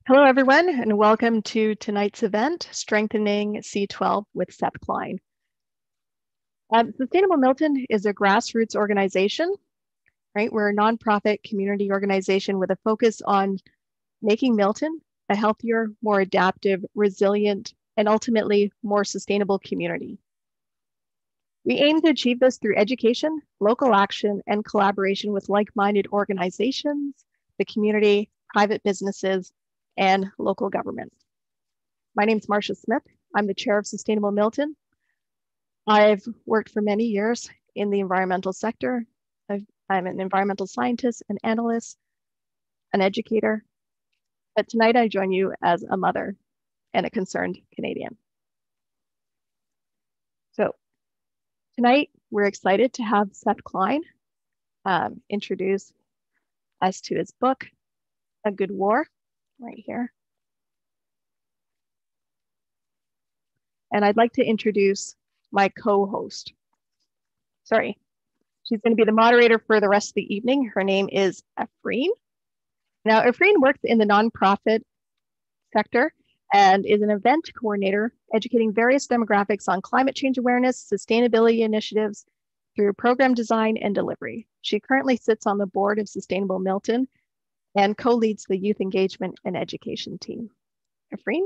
Hello, everyone, and welcome to tonight's event, Strengthening C-12 with Seth Klein. Sustainable Milton is a grassroots organization, right? We're a nonprofit community organization with a focus on making Milton a healthier, more adaptive, resilient, and ultimately more sustainable community. We aim to achieve this through education, local action, and collaboration with like-minded organizations, the community, private businesses, and local government. My name is Marcia Smith. I'm the chair of Sustainable Milton. I've worked for many years in the environmental sector. I'm an environmental scientist, an analyst, an educator. But tonight I join you as a mother and a concerned Canadian. So tonight we're excited to have Seth Klein introduce us to his book, A Good War, right here. And I'd like to introduce my co-host. Sorry, she's going to be the moderator for the rest of the evening. Her name is Efreen. Now, Efreen works in the nonprofit sector and is an event coordinator, educating various demographics on climate change awareness, sustainability initiatives through program design and delivery. She currently sits on the board of Sustainable Milton and co-leads the youth engagement and education team. Efreen?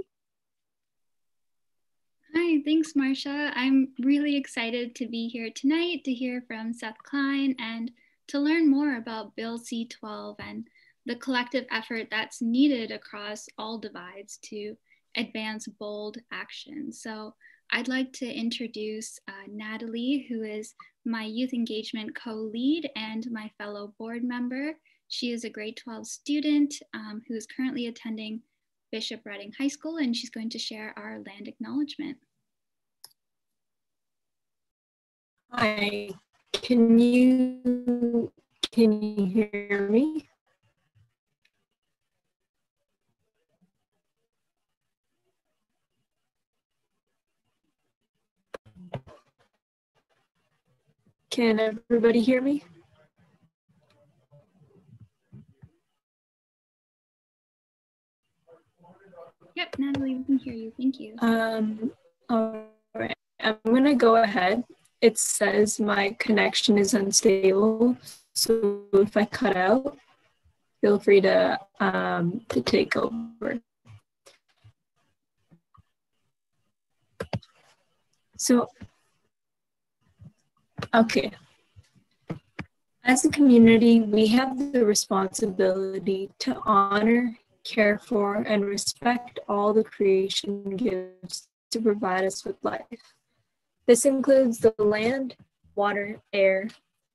Hi, thanks, Marcia. I'm really excited to be here tonight to hear from Seth Klein and to learn more about Bill C-12 and the collective effort that's needed across all divides to advance bold action. So I'd like to introduce Natalie, who is my youth engagement co-lead and my fellow board member. She is a grade 12 student who is currently attending Bishop Redding High School, and she's going to share our land acknowledgement. Hi, can you hear me? Can everybody hear me? Yep, Natalie, we can hear you. Thank you. All right, I'm gonna go ahead. It says my connection is unstable, so if I cut out, feel free to take over. So, okay. As a community, we have the responsibility to honor, care for, and respect all the creation gives to provide us with life. This includes the land, water, air,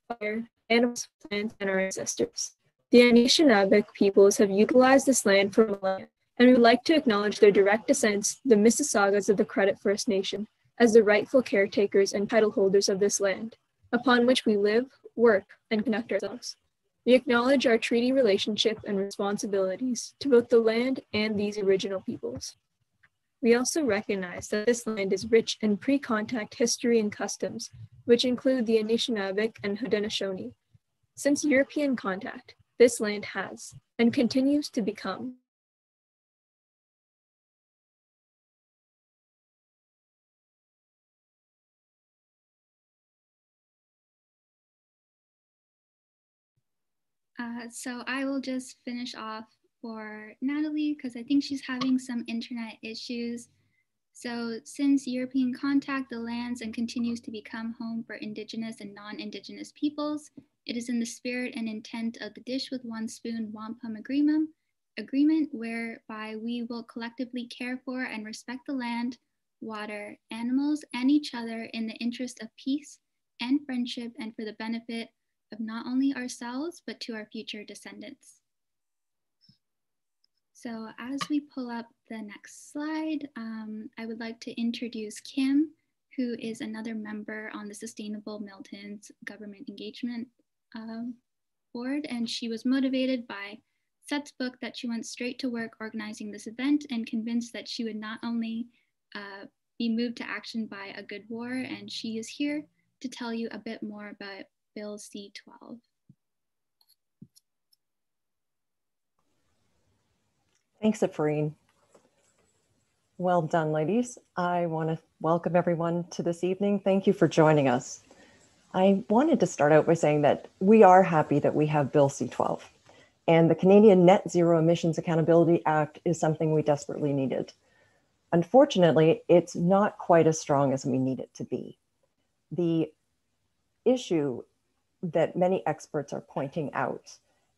fire, animals, plants, and our ancestors. The Anishinaabe peoples have utilized this land for millennia, and we would like to acknowledge their direct descendants, the Mississaugas of the Credit First Nation, as the rightful caretakers and title holders of this land, upon which we live, work, and conduct ourselves. We acknowledge our treaty relationship and responsibilities to both the land and these original peoples. We also recognize that this land is rich in pre-contact history and customs, which include the Anishinaabe and Haudenosaunee. Since European contact, this land has and continues to become so I will just finish off for Natalie because I think she's having some internet issues. So since European contact, the lands and continues to become home for Indigenous and non-Indigenous peoples, it is in the spirit and intent of the Dish with One Spoon Wampum Agreement, whereby we will collectively care for and respect the land, water, animals, and each other in the interest of peace and friendship and for the benefit of not only ourselves, but to our future descendants. So as we pull up the next slide, I would like to introduce Kim, who is another member on the Sustainable Milton's Government Engagement Board, and she was motivated by Seth's book that she went straight to work organizing this event and convinced that she would not only be moved to action by A Good War, and she is here to tell you a bit more about Bill C-12. Thanks, Afreen. Well done, ladies. I want to welcome everyone to this evening. Thank you for joining us. I wanted to start out by saying that we are happy that we have Bill C-12, and the Canadian Net Zero Emissions Accountability Act is something we desperately needed. Unfortunately, it's not quite as strong as we need it to be. The issue that many experts are pointing out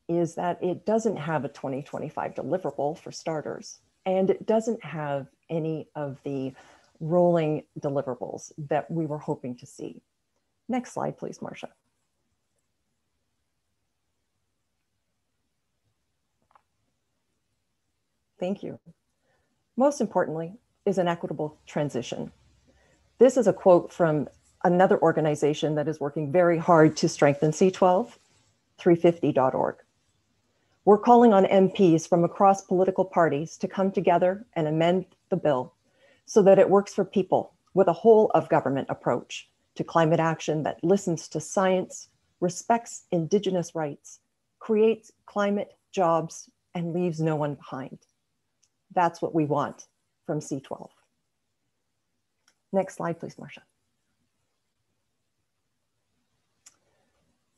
is that it doesn't have a 2025 deliverable for starters, and it doesn't have any of the rolling deliverables that we were hoping to see. Next slide, please, Marcia. Thank you. Most importantly is an equitable transition. This is a quote from another organization that is working very hard to strengthen C-12, 350.org. We're calling on MPs from across political parties to come together and amend the bill so that it works for people with a whole of government approach to climate action that listens to science, respects Indigenous rights, creates climate jobs, and leaves no one behind. That's what we want from C-12. Next slide, please, Marcia.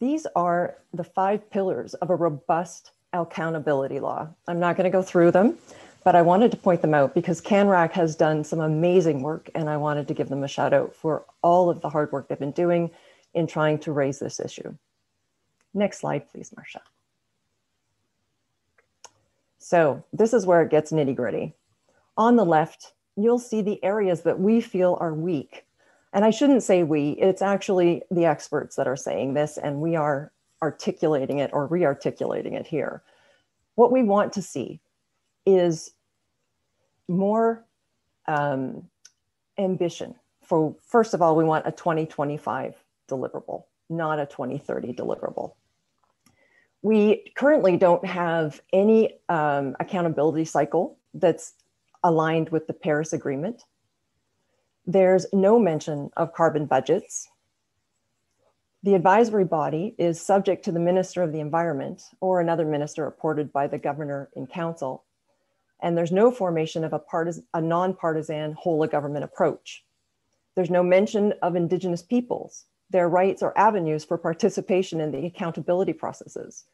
These are the 5 pillars of a robust accountability law. I'm not going to go through them, but I wanted to point them out because CanRAC has done some amazing work, and I wanted to give them a shout out for all of the hard work they've been doing in trying to raise this issue. Next slide, please, Marcia. So this is where it gets nitty gritty. On the left, you'll see the areas that we feel are weak. And I shouldn't say we, it's actually the experts that are saying this, and we are articulating it or re-articulating it here. What we want to see is more ambition. For first of all, we want a 2025 deliverable, not a 2030 deliverable. We currently don't have any accountability cycle that's aligned with the Paris Agreement. There's no mention of carbon budgets. The advisory body is subject to the Minister of the Environment or another minister appointed by the governor in council. And there's no formation of a non-partisan whole of government approach. There's no mention of Indigenous peoples, their rights or avenues for participation in the accountability processes.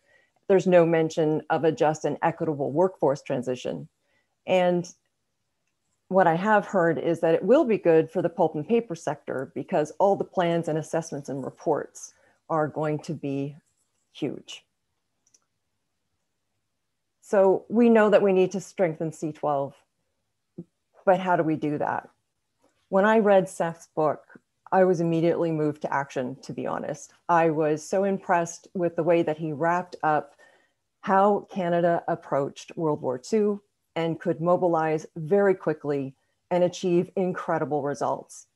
There's no mention of a just and equitable workforce transition. And what I have heard is that it will be good for the pulp and paper sector because all the plans and assessments and reports are going to be huge. So we know that we need to strengthen C-12, but how do we do that? When I read Seth's book, I was immediately moved to action, to be honest. I was so impressed with the way that he wrapped up how Canada approached World War II and could mobilize very quickly and achieve incredible results.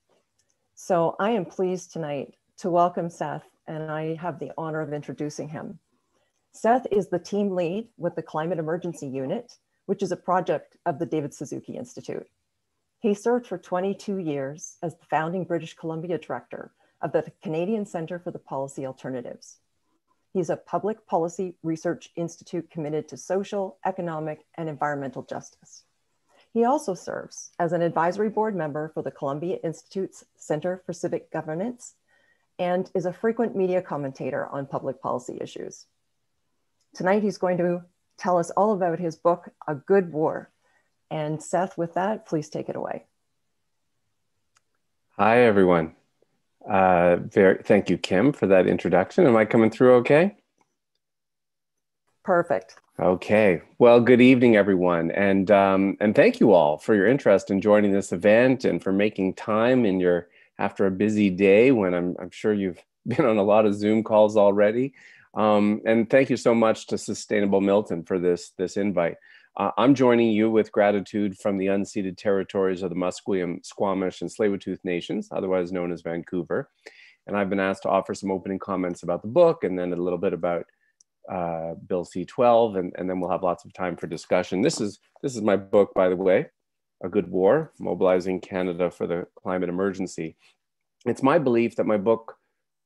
So I am pleased tonight to welcome Seth, and I have the honor of introducing him. Seth is the team lead with the Climate Emergency Unit, which is a project of the David Suzuki Institute. He served for 22 years as the founding British Columbia director of the Canadian Centre for the Policy Alternatives. He's a public policy research institute committed to social, economic, and environmental justice. He also serves as an advisory board member for the Columbia Institute's Center for Civic Governance and is a frequent media commentator on public policy issues. Tonight, he's going to tell us all about his book, A Good War. And Seth, with that, please take it away. Hi, everyone. Thank you, Kim, for that introduction. Am I coming through okay? Perfect. Okay. Well, good evening, everyone. And thank you all for your interest in joining this event and for making time after a busy day when I'm sure you've been on a lot of Zoom calls already. And thank you so much to Sustainable Milton for this invite. I'm joining you with gratitude from the unceded territories of the Musqueam, Squamish, and Tsleil-Waututh Nations, otherwise known as Vancouver. And I've been asked to offer some opening comments about the book and then a little bit about Bill C-12, and then we'll have lots of time for discussion. This is my book, by the way, A Good War, Mobilizing Canada for the Climate Emergency. It's my belief that my book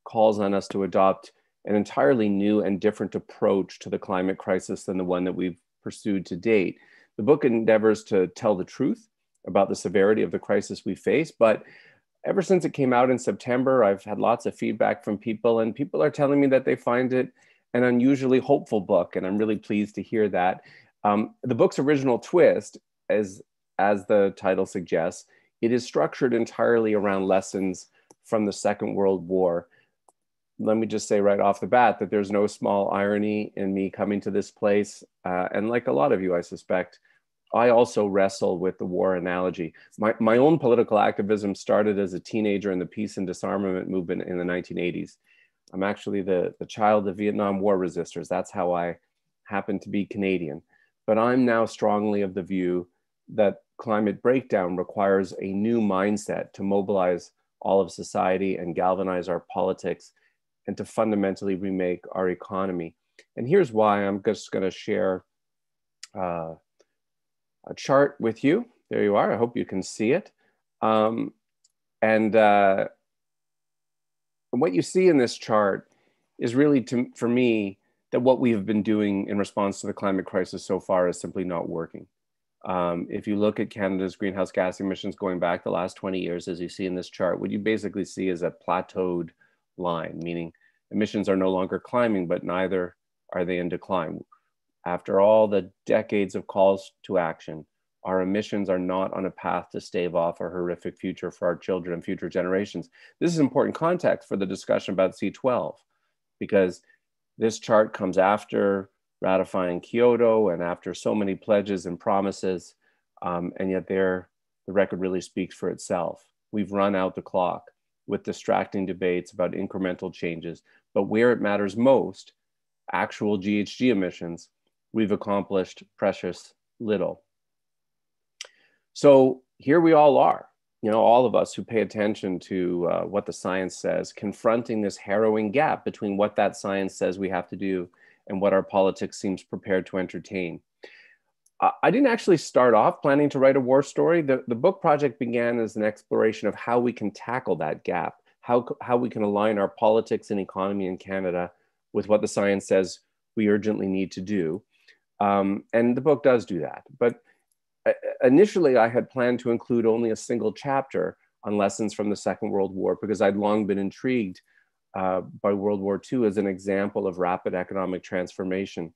calls on us to adopt an entirely new and different approach to the climate crisis than the one that we've pursued to date. The book endeavors to tell the truth about the severity of the crisis we face, but ever since it came out in September, I've had lots of feedback from people, and people are telling me that they find it an unusually hopeful book, and I'm really pleased to hear that. The book's original twist, as the title suggests, it is structured entirely around lessons from the Second World War. Let me just say right off the bat that there's no small irony in me coming to this place. And like a lot of you, I suspect, I also wrestle with the war analogy. My own political activism started as a teenager in the peace and disarmament movement in the 1980s. I'm actually the child of Vietnam War resistors. That's how I happen to be Canadian. But I'm now strongly of the view that climate breakdown requires a new mindset to mobilize all of society and galvanize our politics and to fundamentally remake our economy. And here's why. I'm just going to share a chart with you. There you are. I hope you can see it. And what you see in this chart is really, for me, that what we have been doing in response to the climate crisis so far is simply not working. If you look at Canada's greenhouse gas emissions going back the last 20 years, as you see in this chart, what you basically see is a plateaued line, meaning emissions are no longer climbing, but neither are they in decline. After all the decades of calls to action, our emissions are not on a path to stave off a horrific future for our children and future generations. This is important context for the discussion about C-12, because this chart comes after ratifying Kyoto and after so many pledges and promises, and yet the record really speaks for itself. We've run out the clock with distracting debates about incremental changes, but where it matters most, actual GHG emissions, we've accomplished precious little. So here we all are, all of us who pay attention to what the science says, confronting this harrowing gap between what that science says we have to do and what our politics seems prepared to entertain. I didn't actually start off planning to write a war story. The book project began as an exploration of how we can tackle that gap, how we can align our politics and economy in Canada with what the science says we urgently need to do. And the book does do that. But initially, I had planned to include only a single chapter on lessons from the Second World War, because I'd long been intrigued by World War II as an example of rapid economic transformation.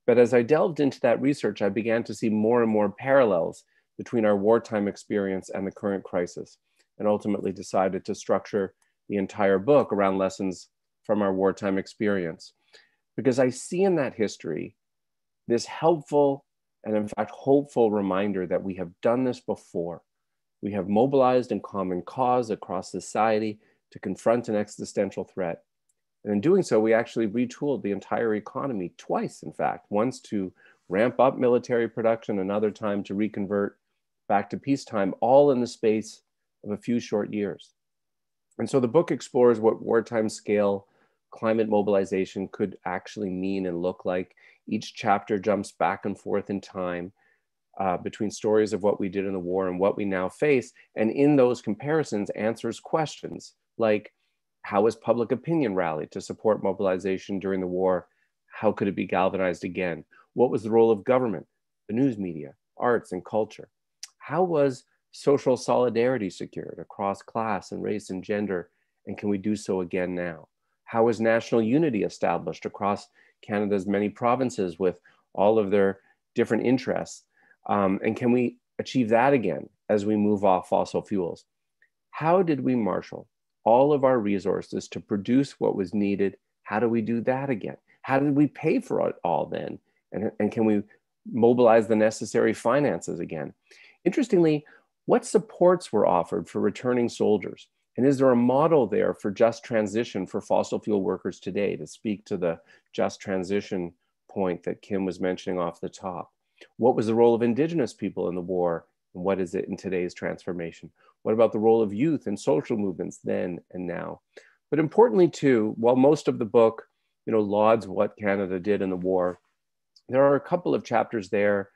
But as I delved into that research, I began to see more and more parallels between our wartime experience and the current crisis, and ultimately decided to structure the entire book around lessons from our wartime experience. Because I see in that history this helpful and in fact hopeful reminder that we have done this before. We have mobilized in common cause across society to confront an existential threat. And in doing so, we actually retooled the entire economy twice, in fact, once to ramp up military production, another time to reconvert back to peacetime, all in the space of a few short years. And so the book explores what wartime scale climate mobilization could actually mean and look like. Each chapter jumps back and forth in time between stories of what we did in the war and what we now face. And in those comparisons, answers questions like, how has public opinion rallied to support mobilization during the war? How could it be galvanized again? What was the role of government, the news media, arts, and culture? How was social solidarity secured across class and race and gender? And can we do so again now? How is national unity established across Canada's many provinces with all of their different interests? And can we achieve that again as we move off fossil fuels? How did we marshal all of our resources to produce what was needed? How do we do that again? How did we pay for it all then? And can we mobilize the necessary finances again? Interestingly, what supports were offered for returning soldiers? And is there a model there for just transition for fossil fuel workers today, to speak to the just transition point that Kim was mentioning off the top? What was the role of Indigenous people in the war? And what is it in today's transformation? What about the role of youth and social movements then and now? But importantly too, while most of the book, lauds what Canada did in the war, there are a couple of chapters there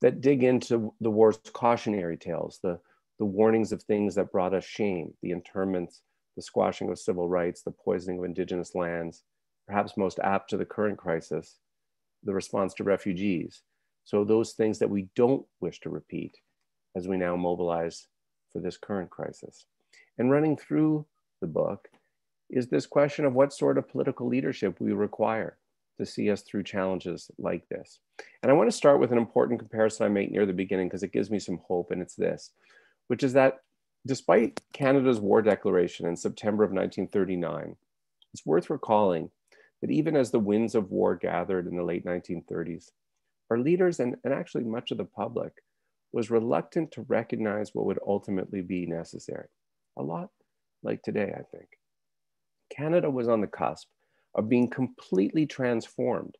that dig into the war's cautionary tales, the warnings of things that brought us shame, the internments, the squashing of civil rights, the poisoning of Indigenous lands, perhaps most apt to the current crisis, the response to refugees. So those things that we don't wish to repeat as we now mobilize for this current crisis. And running through the book is this question of what sort of political leadership we require to see us through challenges like this. And I want to start with an important comparison I make near the beginning because it gives me some hope, and it's this, which is that despite Canada's war declaration in September of 1939, it's worth recalling that even as the winds of war gathered in the late 1930s, our leaders and actually much of the public was reluctant to recognize what would ultimately be necessary. A lot like today, I think. Canada was on the cusp of being completely transformed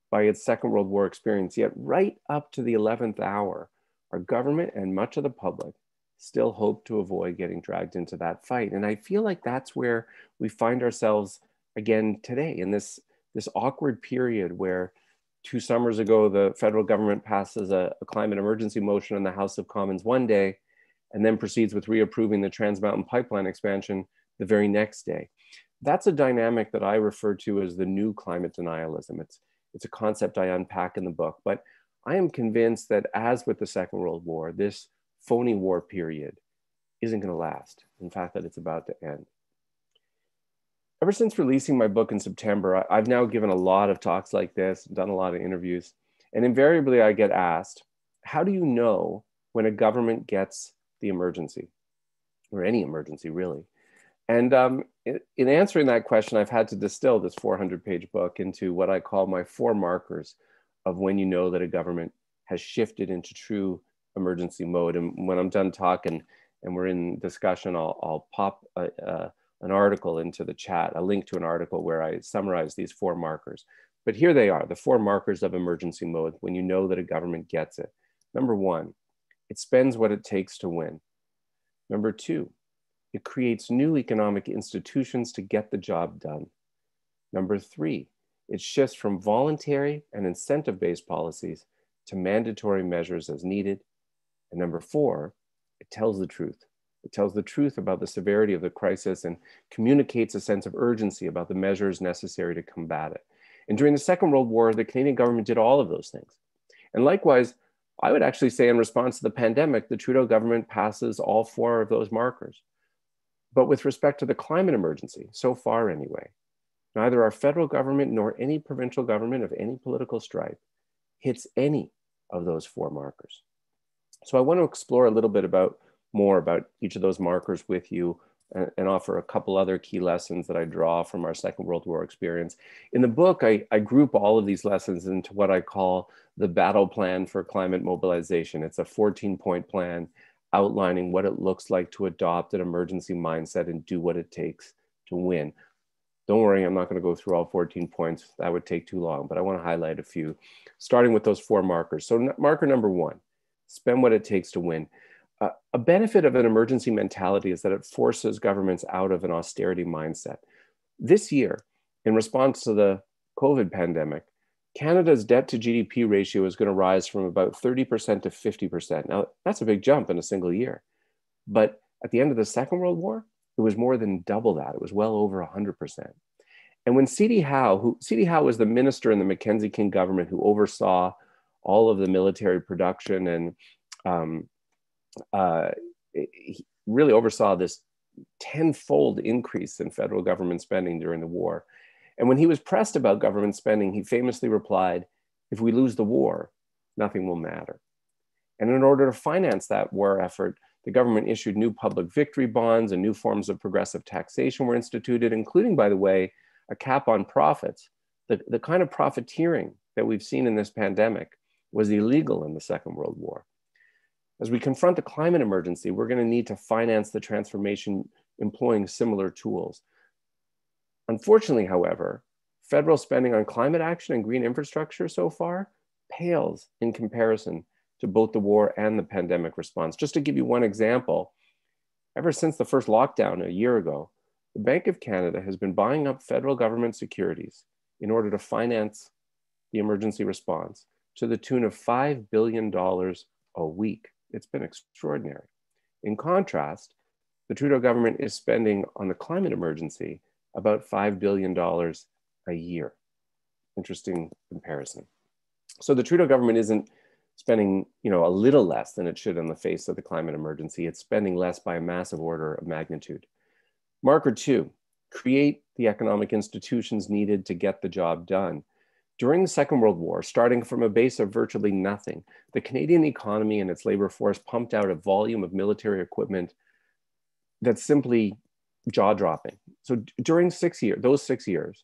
by its Second World War experience, yet right up to the 11th hour, our government and much of the public still hoped to avoid getting dragged into that fight. And I feel like that's where we find ourselves again today, in this awkward period where 2 summers ago, the federal government passes a climate emergency motion in the House of Commons one day, and then proceeds with reapproving the Trans Mountain Pipeline expansion the very next day. That's a dynamic that I refer to as the new climate denialism. It's a concept I unpack in the book, but I am convinced that as with the Second World War, this phony war period isn't going to last. In fact, that it's about to end. Ever since releasing my book in September, I've now given a lot of talks like this, done a lot of interviews, and invariably I get asked, how do you know when a government gets the emergency, or any emergency really? And in answering that question, I've had to distill this 400-page book into what I call my 4 markers of when you know that a government has shifted into true emergency mode. And when I'm done talking and we're in discussion, I'll pop an article into the chat, a link to an article where I summarize these 4 markers. But here they are, the 4 markers of emergency mode when you know that a government gets it. Number 1, it spends what it takes to win. Number 2, it creates new economic institutions to get the job done. Number 3, it shifts from voluntary and incentive-based policies to mandatory measures as needed. And number 4, it tells the truth. It tells the truth about the severity of the crisis and communicates a sense of urgency about the measures necessary to combat it. And during the Second World War, the Canadian government did all of those things. And likewise, I would actually say in response to the pandemic, the Trudeau government passes all 4 of those markers. But with respect to the climate emergency, so far anyway, neither our federal government nor any provincial government of any political stripe hits any of those 4 markers. So I want to explore a little bit more about each of those markers with you and offer a couple other key lessons that I draw from our Second World War experience. In the book, I group all of these lessons into what I call the battle plan for climate mobilization. It's a 14-point plan outlining what it looks like to adopt an emergency mindset and do what it takes to win. Don't worry, I'm not going to go through all 14 points. That would take too long, but I want to highlight a few, starting with those 4 markers. So marker number 1, spend what it takes to win. A benefit of an emergency mentality is that it forces governments out of an austerity mindset. This year, in response to the COVID pandemic, Canada's debt to GDP ratio is going to rise from about 30% to 50%. Now, that's a big jump in a single year. But at the end of the Second World War, it was more than double that. It was well over 100%. And when CD Howe was the minister in the Mackenzie King government who oversaw all of the military production and he really oversaw this 10-fold increase in federal government spending during the war. And when he was pressed about government spending, he famously replied, "If we lose the war, nothing will matter." And in order to finance that war effort, the government issued new public victory bonds and new forms of progressive taxation were instituted, including, by the way, a cap on profits. The kind of profiteering that we've seen in this pandemic was illegal in the Second World War. As we confront the climate emergency, we're going to need to finance the transformation employing similar tools. Unfortunately, however, federal spending on climate action and green infrastructure so far pales in comparison to both the war and the pandemic response. Just to give you one example, ever since the first lockdown a year ago, the Bank of Canada has been buying up federal government securities in order to finance the emergency response to the tune of $5 billion a week. It's been extraordinary. In contrast, the Trudeau government is spending on the climate emergency about $5 billion a year. Interesting comparison. So the Trudeau government isn't spending, a little less than it should in the face of the climate emergency. It's spending less by a massive order of magnitude. Marker 2, create the economic institutions needed to get the job done. During the Second World War, starting from a base of virtually nothing, the Canadian economy and its labor force pumped out a volume of military equipment that's simply jaw-dropping. So during those 6 years,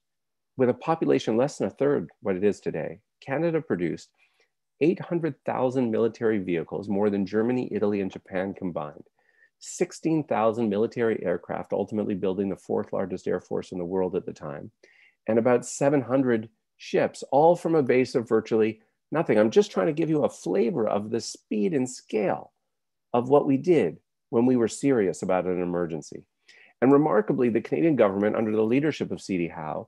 with a population less than a third what it is today, Canada produced 800,000 military vehicles, more than Germany, Italy, and Japan combined. 16,000 military aircraft, ultimately building the fourth largest air force in the world at the time, and about 700 ships, all from a base of virtually nothing. I'm just trying to give you a flavor of the speed and scale of what we did when we were serious about an emergency. And remarkably, the Canadian government, under the leadership of CD Howe,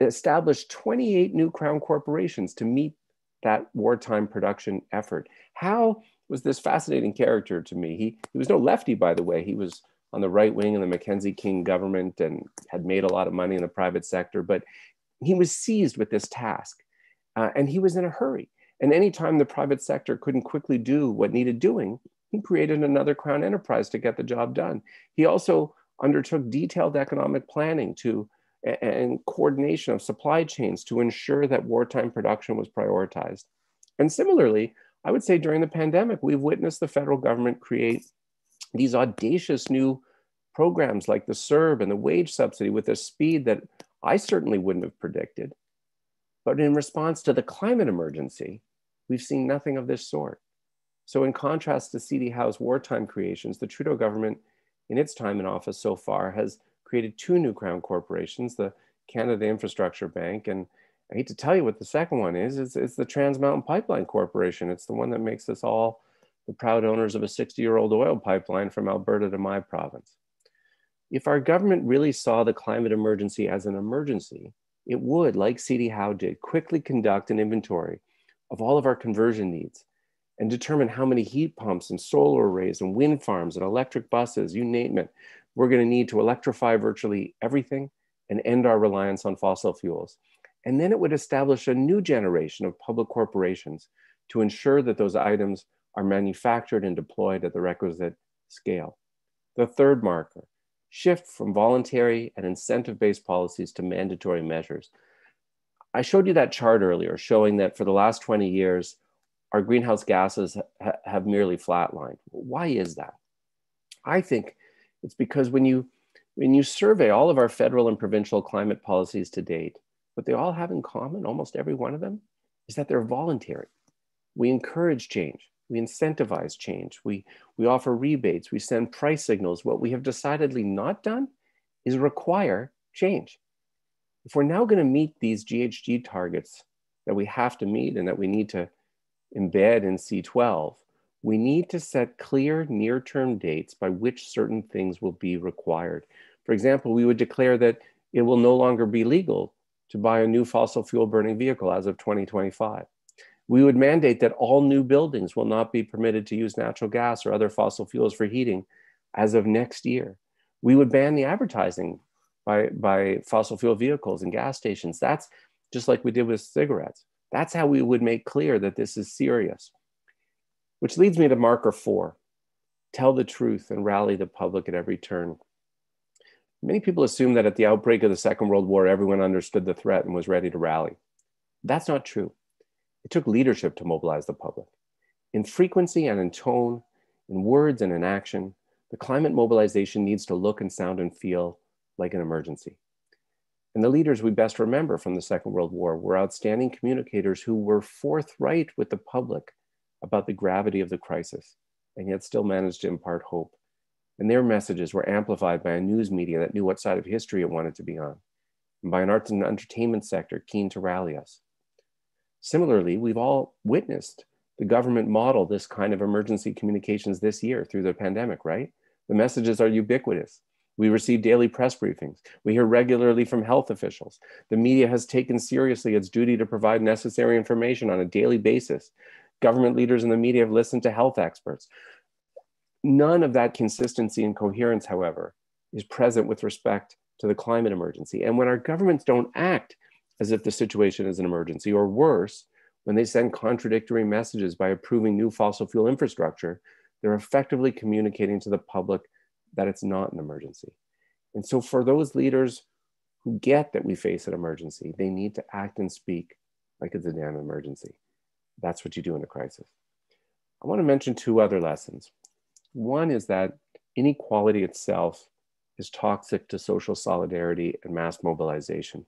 established 28 new crown corporations to meet that wartime production effort. Howe was this fascinating character to me. He was no lefty, by the way. He was on the right wing in the Mackenzie King government and had made a lot of money in the private sector, but he was seized with this task and he was in a hurry. And anytime the private sector couldn't quickly do what needed doing, he created another crown enterprise to get the job done. He also undertook detailed economic planning and coordination of supply chains to ensure that wartime production was prioritized. And similarly, I would say during the pandemic, we've witnessed the federal government create these audacious new programs like the CERB and the wage subsidy with a speed that I certainly wouldn't have predicted. But in response to the climate emergency, we've seen nothing of this sort. So in contrast to CD Howe's wartime creations, the Trudeau government in its time in office so far has created 2 new crown corporations, the Canada Infrastructure Bank, and I hate to tell you what the second one is. It's the Trans Mountain Pipeline Corporation. It's the one that makes us all the proud owners of a 60-year-old oil pipeline from Alberta to my province. If our government really saw the climate emergency as an emergency, it would, like CD Howe did, quickly conduct an inventory of all of our conversion needs and determine how many heat pumps and solar arrays and wind farms and electric buses, you name it, we're going to need to electrify virtually everything and end our reliance on fossil fuels. And then it would establish a new generation of public corporations to ensure that those items are manufactured and deployed at the requisite scale. The third marker, shift from voluntary and incentive-based policies to mandatory measures. I showed you that chart earlier showing that for the last 20 years, our greenhouse gases have merely flatlined. Why is that? I think it's because when you survey all of our federal and provincial climate policies to date, what they all have in common, almost every one of them, is that they're voluntary. We encourage change. We incentivize change. We offer rebates. We send price signals. What we have decidedly not done is require change. If we're now going to meet these GHG targets that we have to meet and that we need to embed in C-12, we need to set clear near-term dates by which certain things will be required. For example, we would declare that it will no longer be legal to buy a new fossil fuel burning vehicle as of 2025. We would mandate that all new buildings will not be permitted to use natural gas or other fossil fuels for heating as of next year. We would ban the advertising by fossil fuel vehicles and gas stations. That's just like we did with cigarettes. That's how we would make clear that this is serious. Which leads me to marker 4, tell the truth and rally the public at every turn. Many people assume that at the outbreak of the Second World War, everyone understood the threat and was ready to rally. That's not true. It took leadership to mobilize the public. In frequency and in tone, in words and in action, the climate mobilization needs to look and sound and feel like an emergency. And the leaders we best remember from the Second World War were outstanding communicators who were forthright with the public about the gravity of the crisis, and yet still managed to impart hope. And their messages were amplified by a news media that knew what side of history it wanted to be on, and by an arts and entertainment sector keen to rally us. Similarly, we've all witnessed the government model this kind of emergency communications this year through the pandemic, right? The messages are ubiquitous. We receive daily press briefings. We hear regularly from health officials. The media has taken seriously its duty to provide necessary information on a daily basis. Government leaders in the media have listened to health experts. None of that consistency and coherence, however, is present with respect to the climate emergency. And when our governments don't act as if the situation is an emergency, or worse, when they send contradictory messages by approving new fossil fuel infrastructure, they're effectively communicating to the public that it's not an emergency. And so for those leaders who get that we face an emergency, they need to act and speak like it's a damn emergency. That's what you do in a crisis. I want to mention two other lessons. One is that inequality itself is toxic to social solidarity and mass mobilization.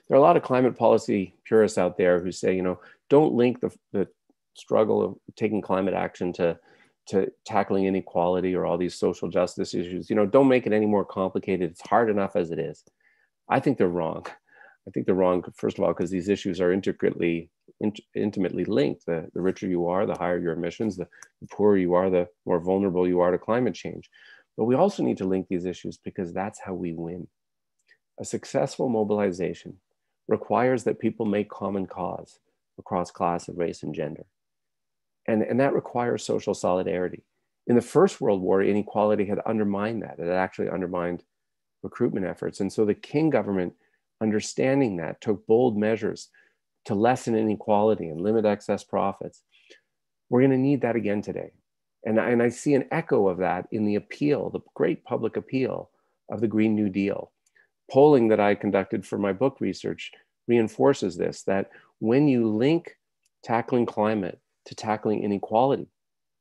There are a lot of climate policy purists out there who say, you know, don't link the struggle of taking climate action to tackling inequality or all these social justice issues. You know, don't make it any more complicated. It's hard enough as it is. I think they're wrong. I think they're wrong, first of all, because these issues are intimately linked. The richer you are, the higher your emissions, the poorer you are, the more vulnerable you are to climate change. But we also need to link these issues because that's how we win. A successful mobilization requires that people make common cause across class and race and gender. And that requires social solidarity. In the First World War, inequality had undermined that. It had actually undermined recruitment efforts. And so the King government, understanding that, took bold measures to lessen inequality and limit excess profits. We're going to need that again today. And I see an echo of that in the appeal, the great public appeal of the Green New Deal. Polling that I conducted for my book research reinforces this, that when you link tackling climate to tackling inequality,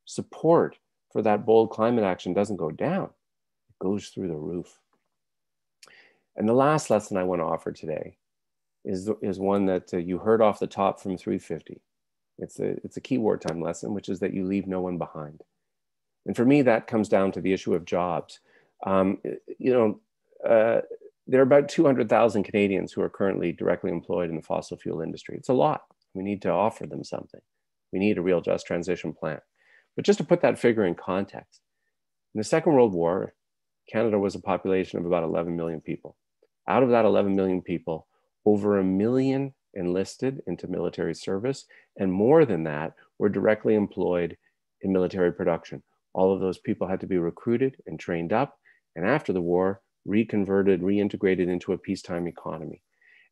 support for that bold climate action doesn't go down, it goes through the roof. And the last lesson I want to offer today is one that you heard off the top from 350. It's a key wartime lesson, which is that you leave no one behind. And for me, that comes down to the issue of jobs. There are about 200,000 Canadians who are currently directly employed in the fossil fuel industry. It's a lot. We need to offer them something. We need a real just transition plan. But just to put that figure in context, in the Second World War, Canada was a population of about 11 million people. Out of that 11 million people, over 1 million enlisted into military service, and more than that were directly employed in military production. All of those people had to be recruited and trained up, and after the war, reconverted, reintegrated into a peacetime economy.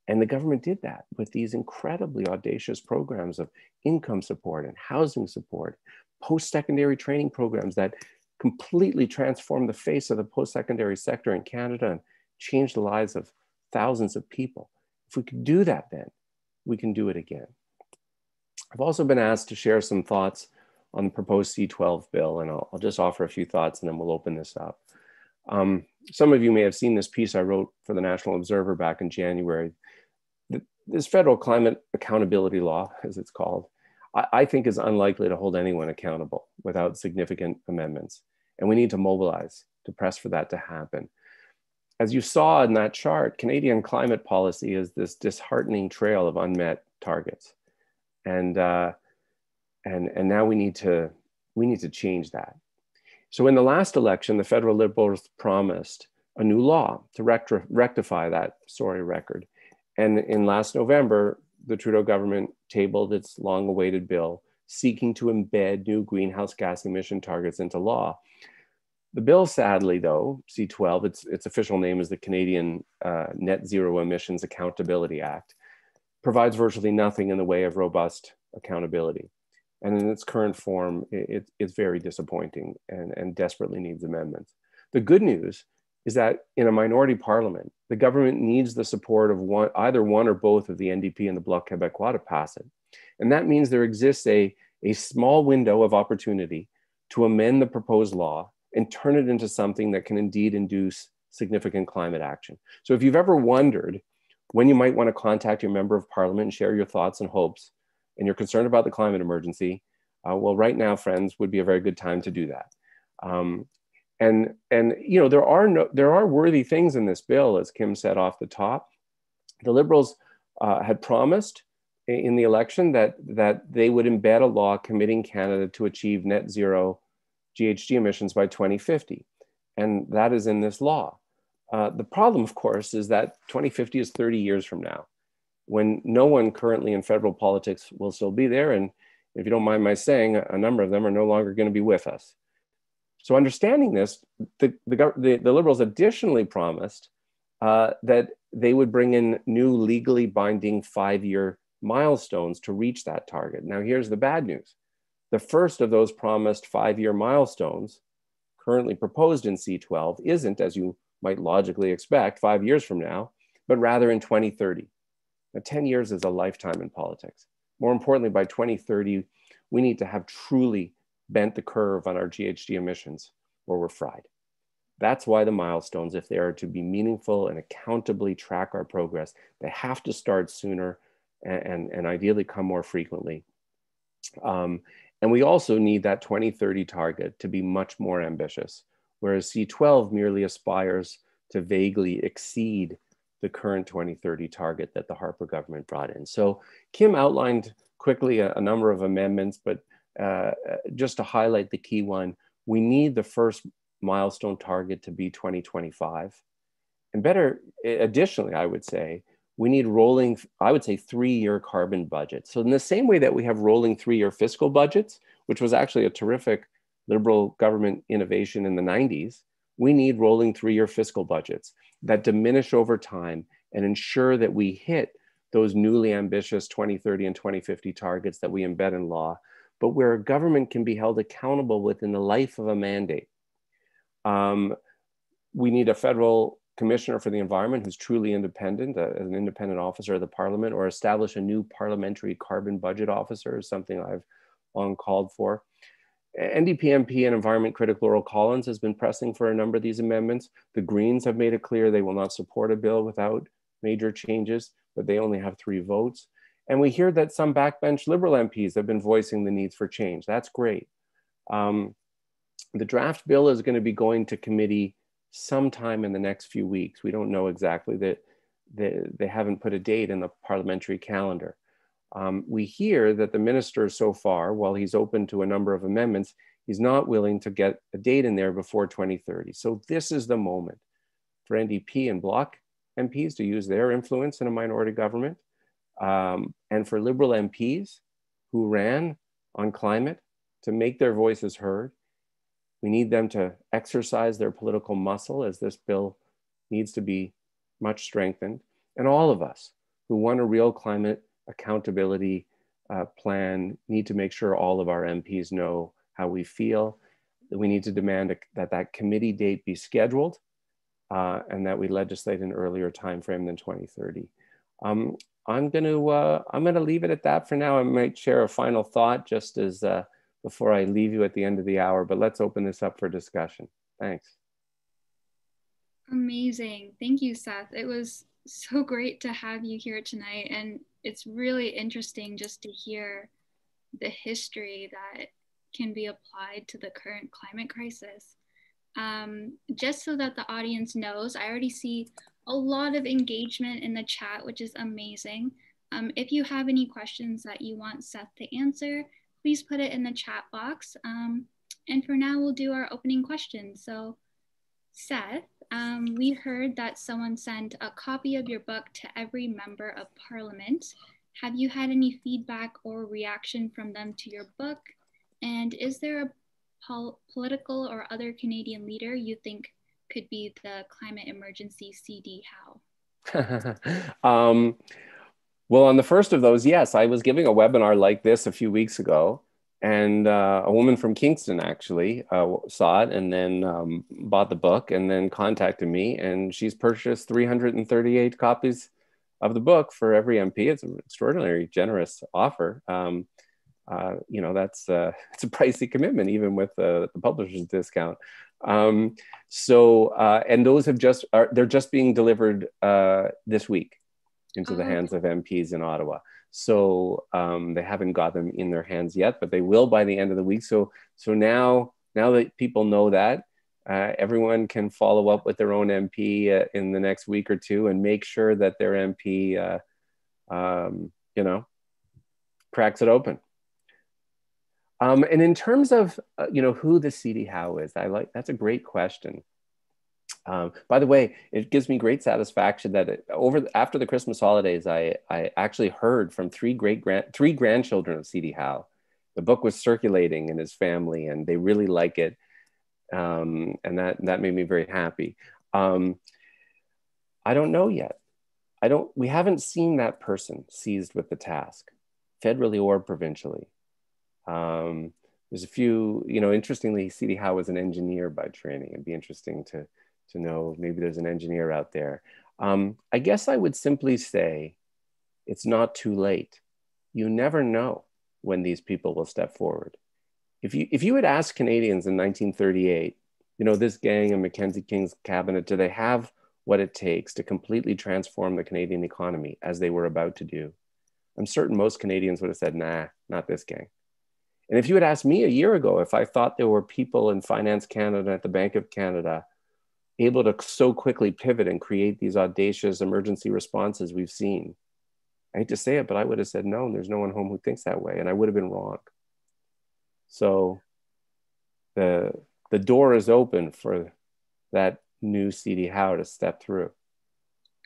And the government did that with these incredibly audacious programs of income support and housing support, post-secondary training programs that completely transformed the face of the post-secondary sector in Canada and changed the lives of thousands of people. If we could do that then, we can do it again. I've also been asked to share some thoughts on the proposed C-12 bill, and I'll just offer a few thoughts and then we'll open this up. Some of you may have seen this piece I wrote for the National Observer back in January. This federal climate accountability law, as it's called, I think is unlikely to hold anyone accountable without significant amendments. And we need to mobilize to press for that to happen. As you saw in that chart, Canadian climate policy is this disheartening trail of unmet targets. And now we need to change that. So in the last election, the federal Liberals promised a new law to rectify that sorry record. And in last November, the Trudeau government tabled its long-awaited bill seeking to embed new greenhouse gas emission targets into law. The bill, sadly, though, C-12, its official name is the Canadian Net Zero Emissions Accountability Act, provides virtually nothing in the way of robust accountability. And in its current form, it's very disappointing and desperately needs amendments. The good news is that in a minority parliament, the government needs the support of either one or both of the NDP and the Bloc Québécois to pass it. And that means there exists a small window of opportunity to amend the proposed law and turn it into something that can indeed induce significant climate action. So if you've ever wondered when you might want to contact your member of parliament and share your thoughts and hopes, and you're concerned about the climate emergency, well, right now, friends, would be a very good time to do that. And you know, there are worthy things in this bill, as Kim said off the top. The Liberals had promised in the election that they would embed a law committing Canada to achieve net zero GHG emissions by 2050. And that is in this law. The problem, of course, is that 2050 is 30 years from now, when no one currently in federal politics will still be there. And if you don't mind my saying, a number of them are no longer going to be with us. So understanding this, the Liberals additionally promised that they would bring in new legally binding 5-year milestones to reach that target. Now, here's the bad news. The first of those promised 5-year milestones currently proposed in C-12 isn't, as you might logically expect, 5 years from now, but rather in 2030. Now, 10 years is a lifetime in politics. More importantly, by 2030, we need to have truly bent the curve on our GHG emissions or we're fried. That's why the milestones, if they are to be meaningful and accountably track our progress, they have to start sooner and ideally come more frequently. And we also need that 2030 target to be much more ambitious, whereas C-12 merely aspires to vaguely exceed the current 2030 target that the Harper government brought in. So Kim outlined quickly a number of amendments, but just to highlight the key one, we need the first milestone target to be 2025. And better, additionally, I would say, we need rolling, I would say, 3-year carbon budgets. So in the same way that we have rolling 3-year fiscal budgets, which was actually a terrific liberal government innovation in the 90s, we need rolling 3-year fiscal budgets that diminish over time and ensure that we hit those newly ambitious 2030 and 2050 targets that we embed in law, but where a government can be held accountable within the life of a mandate. We need a federal commissioner for the environment who's truly independent, as an independent officer of the parliament, or establish a new parliamentary carbon budget officer is something I've long called for. NDP MP and environment critic Laurel Collins has been pressing for a number of these amendments. The Greens have made it clear they will not support a bill without major changes, but they only have 3 votes. And we hear that some backbench Liberal MPs have been voicing the needs for change. That's great. The draft bill is going to be going to committee sometime in the next few weeks. We don't know exactly, that they haven't put a date in the parliamentary calendar. We hear that the minister so far, while he's open to a number of amendments, he's not willing to get a date in there before 2030. So this is the moment for NDP and Bloc MPs to use their influence in a minority government, and for Liberal MPs who ran on climate to make their voices heard. We need them to exercise their political muscle, as this bill needs to be much strengthened. And all of us who want a real climate accountability plan need to make sure all of our MPs know how we feel. We need to demand that committee date be scheduled, and that we legislate an earlier timeframe than 2030. I'm going to leave it at that for now. I might share a final thought just as before I leave you at the end of the hour, but let's open this up for discussion. Thanks. Amazing. Thank you, Seth. It was so great to have you here tonight. And it's really interesting just to hear the history that can be applied to the current climate crisis. Just so that the audience knows, I already see a lot of engagement in the chat, which is amazing. If you have any questions that you want Seth to answer, please put it in the chat box. And for now, we'll do our opening question. So Seth, we heard that someone sent a copy of your book to every member of Parliament. Have you had any feedback or reaction from them to your book? And is there a political or other Canadian leader you think could be the climate emergency CD Howe? Well, on the first of those, yes, I was giving a webinar like this a few weeks ago, and a woman from Kingston actually saw it and then bought the book and then contacted me, and she's purchased 338 copies of the book for every MP. It's an extraordinarily generous offer. You know, it's a pricey commitment, even with the publisher's discount. And those they're just being delivered this week into the hands of MPs in Ottawa. So they haven't got them in their hands yet, but they will by the end of the week. So now that people know that, everyone can follow up with their own MP in the next week or two and make sure that their MP, you know, cracks it open. And in terms of, you know, who the CD Howe is, that's a great question. By the way, it gives me great satisfaction that after the Christmas holidays, I actually heard from three grandchildren of CD Howe. The book was circulating in his family, and they really like it, and that made me very happy. I don't know yet. we haven't seen that person seized with the task, federally or provincially. There's a few, interestingly, CD Howe was an engineer by training. It'd be interesting to know, maybe there's an engineer out there. I guess I would simply say, it's not too late. You never know when these people will step forward. If you had asked Canadians in 1938, this gang in Mackenzie King's cabinet, do they have what it takes to completely transform the Canadian economy as they were about to do? I'm certain most Canadians would have said, nah, not this gang. And if you had asked me a year ago if I thought there were people in Finance Canada, at the Bank of Canada, able to so quickly pivot and create these audacious emergency responses we've seen, I hate to say it, but I would have said, no, there's no one home who thinks that way. And I would have been wrong. So the door is open for that new CD Howe to step through.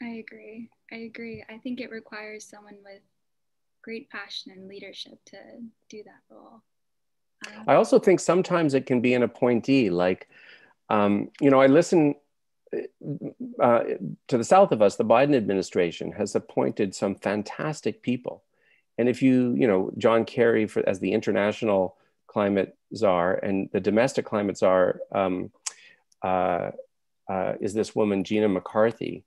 I agree. I think it requires someone with great passion and leadership to do that role. I also think sometimes it can be an appointee. Like, I listen to the south of us, the Biden administration has appointed some fantastic people. And if John Kerry as the international climate czar, and the domestic climate czar is this woman, Gina McCarthy.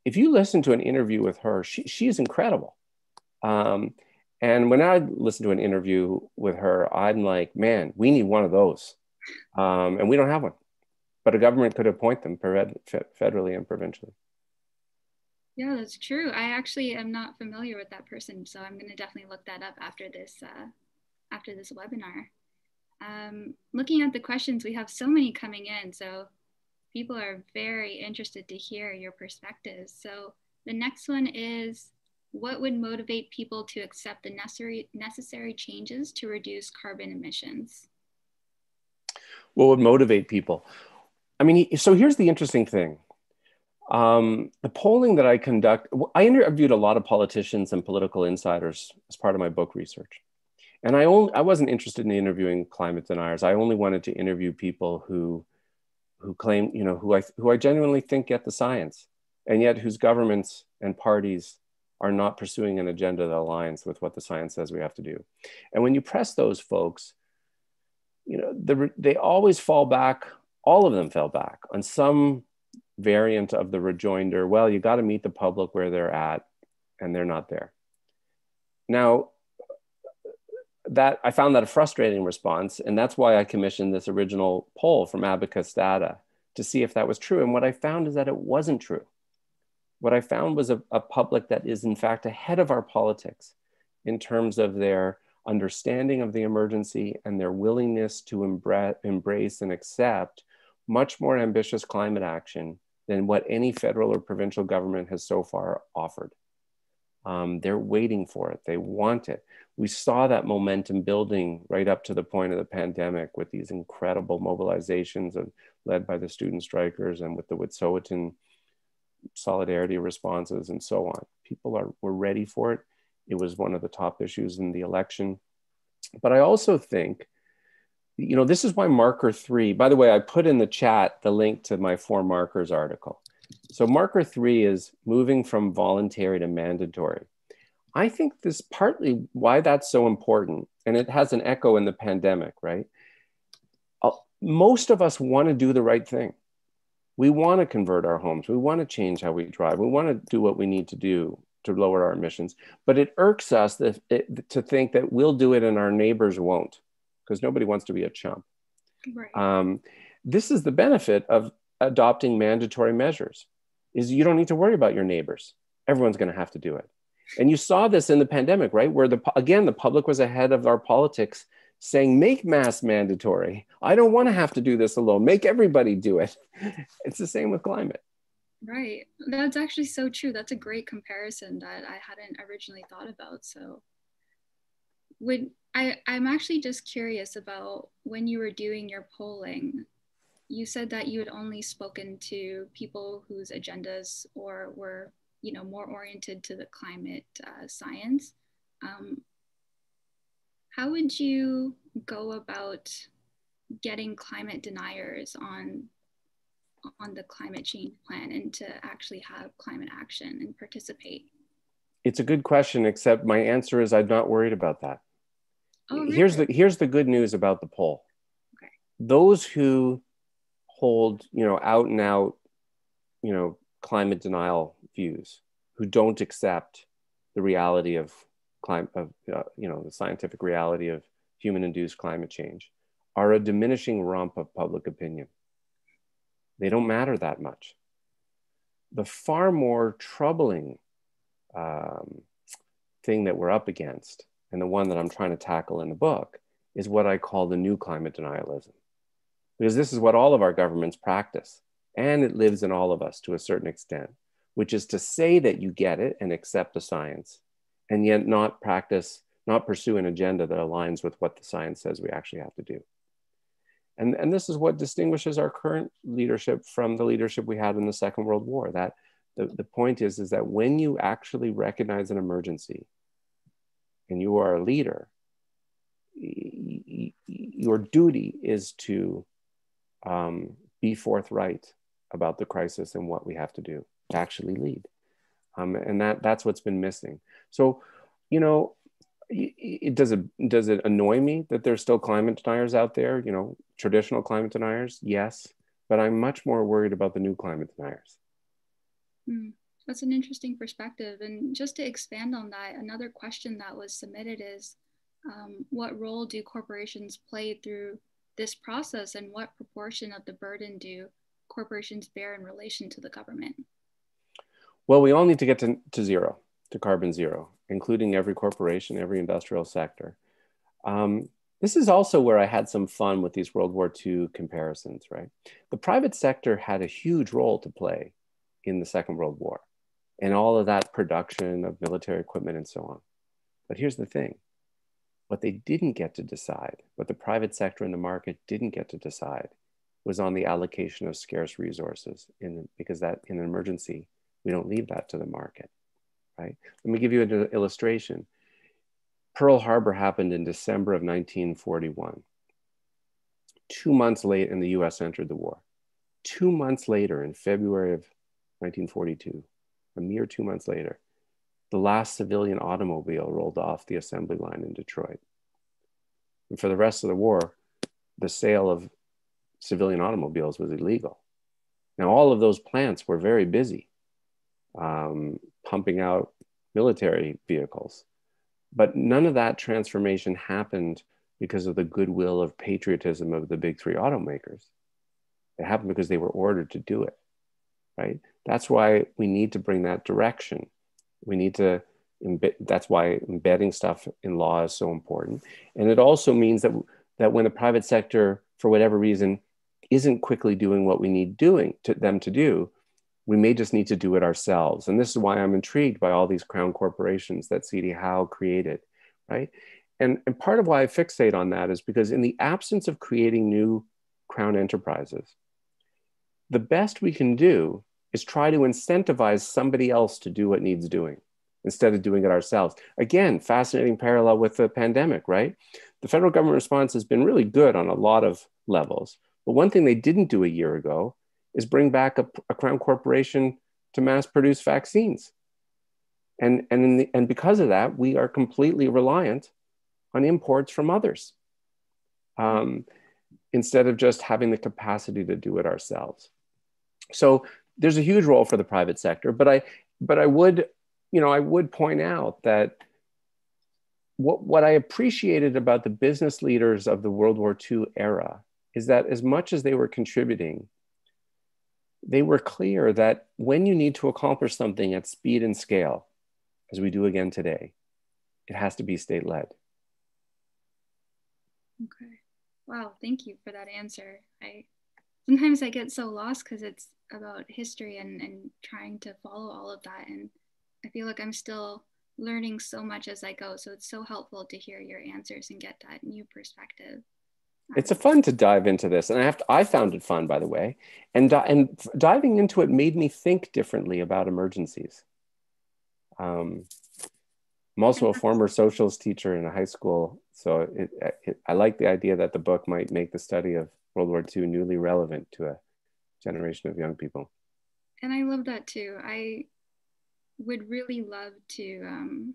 If you listen to an interview with her, she is incredible. And when I listen to an interview with her, I'm like, man, we need one of those. And we don't have one. But a government could appoint them federally and provincially. Yeah, that's true. I actually am not familiar with that person, so I'm going to definitely look that up after this webinar. Looking at the questions, we have so many coming in, so people are very interested to hear your perspectives. So the next one is, what would motivate people to accept the necessary changes to reduce carbon emissions? What would motivate people? I mean, so here's the interesting thing. The polling that I conduct, I interviewed a lot of politicians and political insiders as part of my book research. And I wasn't interested in interviewing climate deniers. I only wanted to interview people who claim, who I genuinely think get the science, and yet whose governments and parties are not pursuing an agenda that aligns with what the science says we have to do. And when you press those folks, they always fall back. All of them fell back on some variant of the rejoinder. Well, you got to meet the public where they're at, and they're not there. Now, that I found that a frustrating response, and that's why I commissioned this original poll from Abacus Data to see if that was true. And what I found is that it wasn't true. What I found was a public that is in fact ahead of our politics in terms of their understanding of the emergency and their willingness to embrace and accept much more ambitious climate action than what any federal or provincial government has so far offered. They're waiting for it. They want it. We saw that momentum building right up to the point of the pandemic with these incredible mobilizations led by the student strikers and with the Wet'suwet'en solidarity responses and so on. People were ready for it. It was one of the top issues in the election. But I also think, this is why marker 3, by the way, I put in the chat the link to my 4 markers article. So marker 3 is moving from voluntary to mandatory. I think this partly why that's so important, and it has an echo in the pandemic, right? Most of us want to do the right thing. We want to convert our homes. We want to change how we drive. We want to do what we need to do to lower our emissions. But it irks us to think that we'll do it and our neighbors won't, because nobody wants to be a chump. Right. This is the benefit of adopting mandatory measures, is you don't need to worry about your neighbors. Everyone's going to have to do it. And you saw this in the pandemic, right? Where the public was ahead of our politics, saying, make masks mandatory. I don't want to have to do this alone. Make everybody do it. It's the same with climate. Right. That's actually so true. That's a great comparison that I hadn't originally thought about. So I'm actually just curious about when you were doing your polling, you said that you had only spoken to people whose agendas or were, more oriented to the climate science. How would you go about getting climate deniers on on the climate change plan and to actually have climate action and participate? It's a good question, except my answer is I'm not worried about that. Oh, really? Here's the good news about the poll. Okay. Those who hold, out and out, climate denial views, who don't accept the reality of the scientific reality of human-induced climate change, are a diminishing rump of public opinion. They don't matter that much. The far more troubling thing that we're up against, and the one that I'm trying to tackle in the book, is what I call the new climate denialism. Because this is what all of our governments practice, and it lives in all of us to a certain extent, which is to say that you get it and accept the science, and yet not pursue an agenda that aligns with what the science says we actually have to do. And this is what distinguishes our current leadership from the leadership we had in the Second World War. That the point is that when you actually recognize an emergency and you are a leader, your duty is to be forthright about the crisis and what we have to do to actually lead. And that's what's been missing. So, does it annoy me that there's still climate deniers out there, traditional climate deniers? Yes, but I'm much more worried about the new climate deniers. That's an interesting perspective. And just to expand on that, another question that was submitted is, what role do corporations play through this process, and what proportion of the burden do corporations bear in relation to the government? Well, we all need to get to zero, to carbon zero, including every corporation, every industrial sector. This is also where I had some fun with these World War II comparisons, right? The private sector had a huge role to play in the Second World War and all of that production of military equipment and so on. But here's the thing. What they didn't get to decide, what the private sector and the market didn't get to decide, was on the allocation of scarce resources, because that in an emergency, we don't leave that to the market, right? Let me give you an illustration. Pearl Harbor happened in December of 1941. 2 months late, and the US entered the war. 2 months later, in February of 1942, a mere 2 months later, the last civilian automobile rolled off the assembly line in Detroit. And for the rest of the war, the sale of civilian automobiles was illegal. Now, all of those plants were very busy, pumping out military vehicles. But none of that transformation happened because of the goodwill of patriotism of the big three automakers. It happened because they were ordered to do it, right? That's why we need to bring that direction. We need to that's why embedding stuff in law is so important. And it also means that when the private sector, for whatever reason, isn't quickly doing what we need them to do, we may just need to do it ourselves. And this is why I'm intrigued by all these crown corporations that CD Howe created, right? And part of why I fixate on that is because in the absence of creating new crown enterprises, the best we can do is try to incentivize somebody else to do what needs doing instead of doing it ourselves. Again, fascinating parallel with the pandemic, right? The federal government response has been really good on a lot of levels. But one thing they didn't do a year ago is bring back a crown corporation to mass produce vaccines. And because of that, we are completely reliant on imports from others instead of just having the capacity to do it ourselves. So there's a huge role for the private sector, but I would point out that what I appreciated about the business leaders of the World War II era is that as much as they were contributing, they were clear that when you need to accomplish something at speed and scale, as we do again today, it has to be state-led. Okay. Wow, thank you for that answer. Sometimes I get so lost because it's about history and trying to follow all of that. And I feel like I'm still learning so much as I go. So it's so helpful to hear your answers and get that new perspective. It's fun to dive into this, and I found it fun, by the way. And diving into it made me think differently about emergencies. I'm also a former socials teacher in a high school, so I like the idea that the book might make the study of World War II newly relevant to generation of young people. And I love that too. I would really love to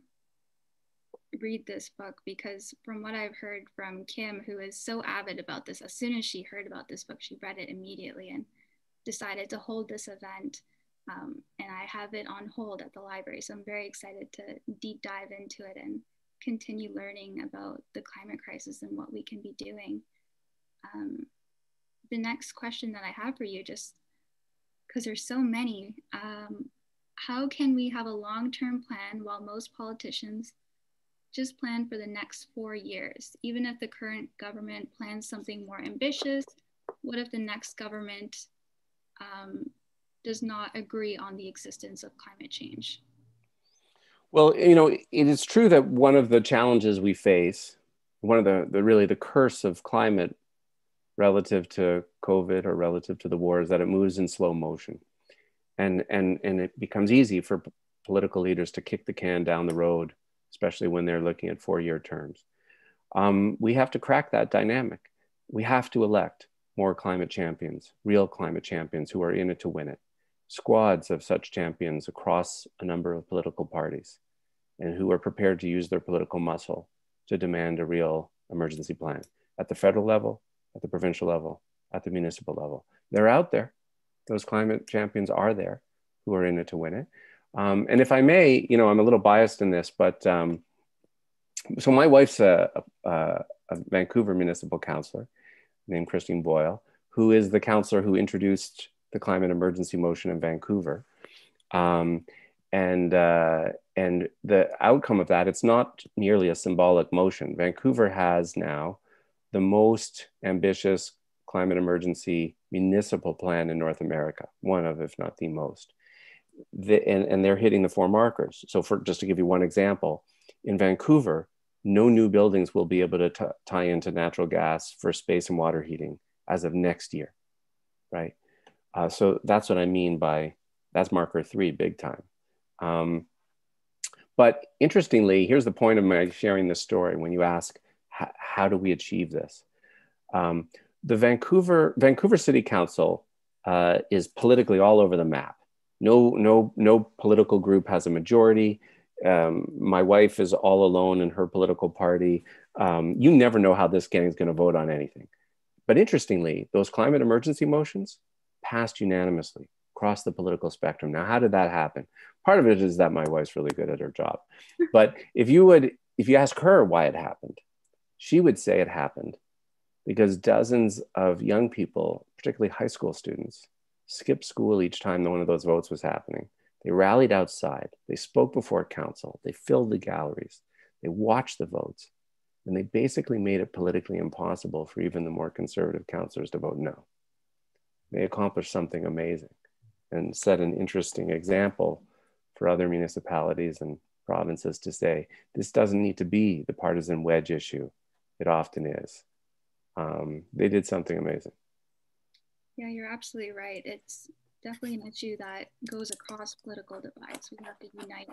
read this book, because from what I've heard from Kim, who is so avid about this, as soon as she heard about this book, she read it immediately and decided to hold this event. And I have it on hold at the library. So I'm very excited to deep dive into it and continue learning about the climate crisis and what we can be doing. The next question that I have for you, just because there's so many, how can we have a long-term plan while most politicians just plan for the next 4 years? Even if the current government plans something more ambitious, what if the next government does not agree on the existence of climate change? Well, you know, it is true that one of the challenges we face, one of the really the curse of climate relative to COVID or relative to the war, is that it moves in slow motion. And it becomes easy for political leaders to kick the can down the road, especially when they're looking at 4-year terms. We have to crack that dynamic. We have to elect more climate champions, real climate champions who are in it to win it. Squads of such champions across a number of political parties, and who are prepared to use their political muscle to demand a real emergency plan at the federal level, at the provincial level, at the municipal level. They're out there. Those climate champions are there who are in it to win it. And if I may, you know, I'm a little biased in this, but so my wife's a Vancouver municipal councillor named Christine Boyle, who is the councillor who introduced the climate emergency motion in Vancouver. And the outcome of that, it's not merely a symbolic motion. Vancouver has now the most ambitious climate emergency municipal plan in North America, one of, if not the most. And they're hitting the 4 markers. So for just to give you one example, in Vancouver, no new buildings will be able to tie into natural gas for space and water heating as of next year, right? So that's what I mean by, that's marker 3, big time. But interestingly, here's the point of my sharing this story. When you ask, how do we achieve this? The Vancouver City Council is politically all over the map. No political group has a majority. My wife is all alone in her political party. You never know how this gang is going to vote on anything. But interestingly, those climate emergency motions passed unanimously across the political spectrum. Now, how did that happen? Part of it is that my wife's really good at her job. But if you ask her why it happened, she would say it happened because dozens of young people, particularly high school students, skipped school each time one of those votes was happening. They rallied outside, they spoke before council, they filled the galleries, they watched the votes, and they basically made it politically impossible for even the more conservative councillors to vote no. They accomplished something amazing and set an interesting example for other municipalities and provinces to say, this doesn't need to be the partisan wedge issue. It often is. They did something amazing. Yeah, you're absolutely right. It's definitely an issue that goes across political divides. We have to unite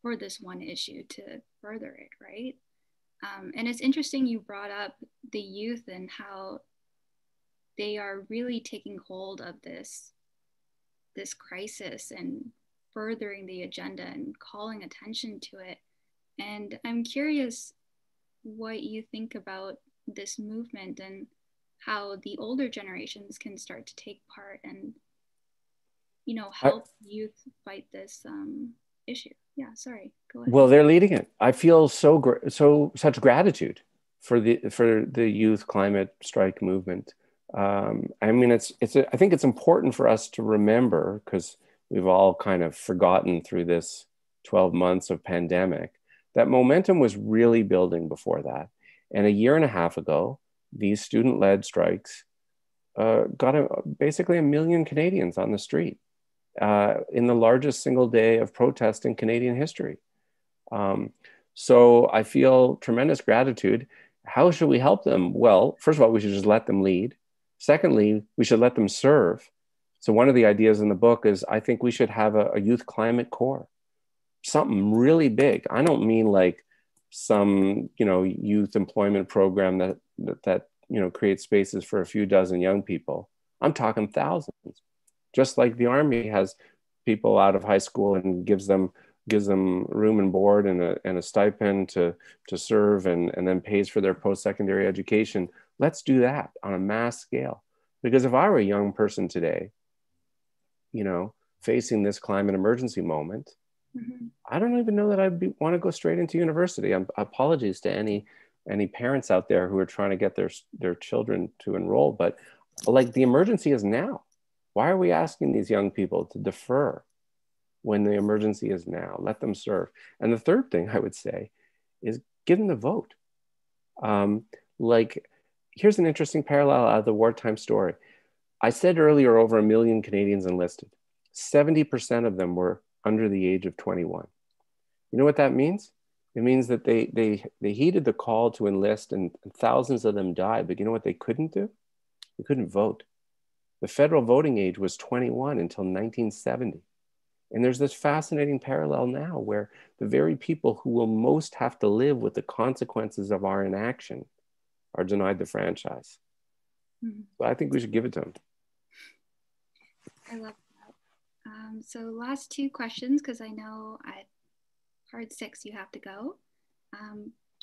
for this one issue to further it, right? And it's interesting you brought up the youth and how they are really taking hold of this crisis and furthering the agenda and calling attention to it. And I'm curious what you think about this movement and how the older generations can start to take part and, you know, help youth fight this issue. Yeah, sorry, go ahead. Well, they're leading it. I feel such gratitude for the youth climate strike movement. I mean, I think it's important for us to remember, because we've all kind of forgotten through this 12 months of pandemic, that momentum was really building before that. And a year and a half ago, these student-led strikes got basically 1 million Canadians on the street in the largest single day of protest in Canadian history. So I feel tremendous gratitude. How should we help them? Well, first of all, we should just let them lead. Secondly, we should let them serve. So one of the ideas in the book is I think we should have a youth climate corps, something really big. I don't mean like some, youth employment program that creates spaces for a few dozen young people. I'm talking thousands. Just like the Army has people out of high school and gives them room and board and a stipend to serve and then pays for their post-secondary education. Let's do that on a mass scale. Because if I were a young person today, you know, facing this climate emergency moment, I don't even know that I'd want to go straight into university. Apologies to any parents out there who are trying to get their children to enroll, but like the emergency is now. Why are we asking these young people to defer when the emergency is now? Let them serve. And the third thing I would say is give them the vote. Like, here's an interesting parallel out of the wartime story. I said earlier, over 1 million Canadians enlisted. 70% of them were under the age of 21. You know what that means? It means that they heeded the call to enlist and thousands of them died. But you know what they couldn't do? They couldn't vote. The federal voting age was 21 until 1970. And there's this fascinating parallel now where the very people who will most have to live with the consequences of our inaction are denied the franchise. So I think we should give it to them. I love that. So last 2 questions, because I know at part 6 you have to go.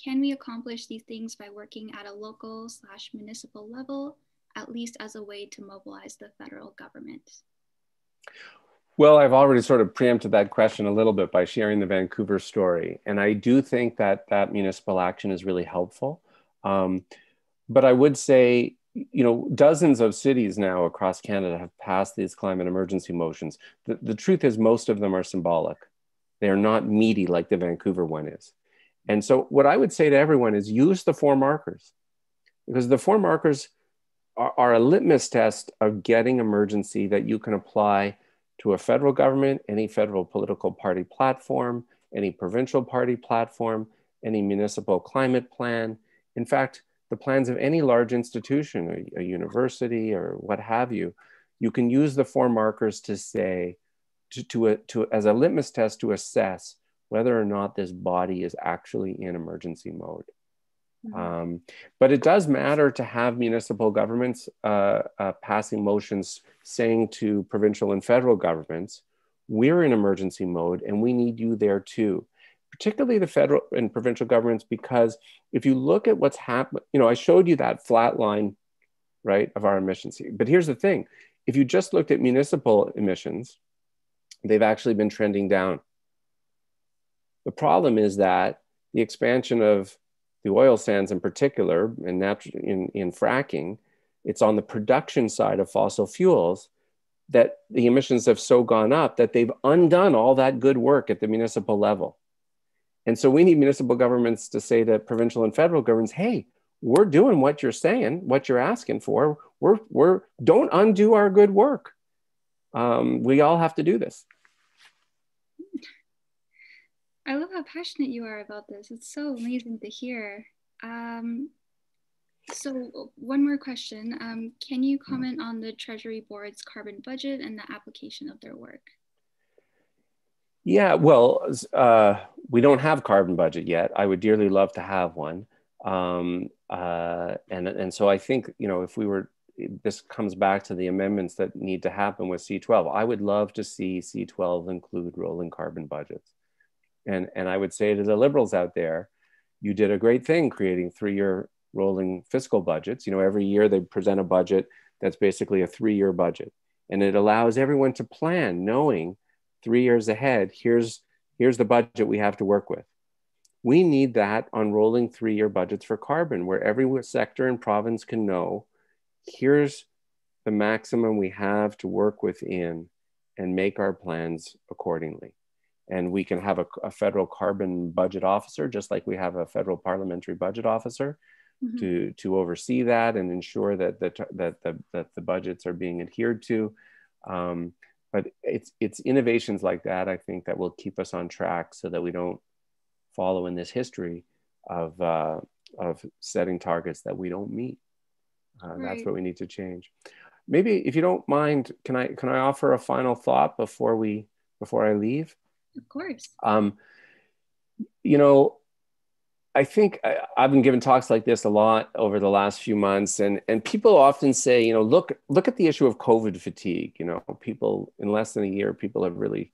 Can we accomplish these things by working at a local/municipal level, at least as a way to mobilize the federal government? Well, I've already sort of preempted that question a little bit by sharing the Vancouver story. And I do think that municipal action is really helpful. But I would say, you know, dozens of cities now across Canada have passed these climate emergency motions. The truth is most of them are symbolic. They are not meaty like the Vancouver one is. And so what I would say to everyone is use the 4 markers, because the 4 markers are a litmus test of getting emergency that you can apply to a federal government, any federal political party platform, any provincial party platform, any municipal climate plan. In fact, the plans of any large institution, a university or what have you, you can use the 4 markers to say, as a litmus test to assess whether or not this body is actually in emergency mode. But it does matter to have municipal governments passing motions saying to provincial and federal governments, we're in emergency mode and we need you there too. Particularly the federal and provincial governments, because if you look at what's happened, you know, I showed you that flat line, right, of our emissions. But here's the thing, if you just looked at municipal emissions, they've actually been trending down. The problem is that the expansion of the oil sands in particular, and in fracking, it's on the production side of fossil fuels that the emissions have so gone up that they've undone all that good work at the municipal level. And so we need municipal governments to say to provincial and federal governments, hey, we're doing what you're saying, what you're asking for. Don't undo our good work. We all have to do this. I love how passionate you are about this. It's so amazing to hear. So one more question. Can you comment on the Treasury Board's carbon budget and the application of their work? Yeah, well, we don't have carbon budget yet. I would dearly love to have one. And so I think, you know, this comes back to the amendments that need to happen with C-12. I would love to see C-12 include rolling carbon budgets. And I would say to the Liberals out there, you did a great thing creating 3-year rolling fiscal budgets. You know, every year they present a budget that's basically a 3-year budget. And it allows everyone to plan, knowing 3 years ahead, here's the budget we have to work with. We need that on rolling 3-year budgets for carbon, where every sector and province can know, here's the maximum we have to work within and make our plans accordingly. And we can have a federal carbon budget officer, just like we have a federal parliamentary budget officer, to oversee that and ensure that the budgets are being adhered to. But it's innovations like that, I think, that will keep us on track so that we don't follow in this history of setting targets that we don't meet. That's what we need to change. Maybe, if you don't mind, can I offer a final thought before I leave? Of course. You know, I think I've been giving talks like this a lot over the last few months, and people often say, you know, look at the issue of COVID fatigue. You know, people in less than a year, people have really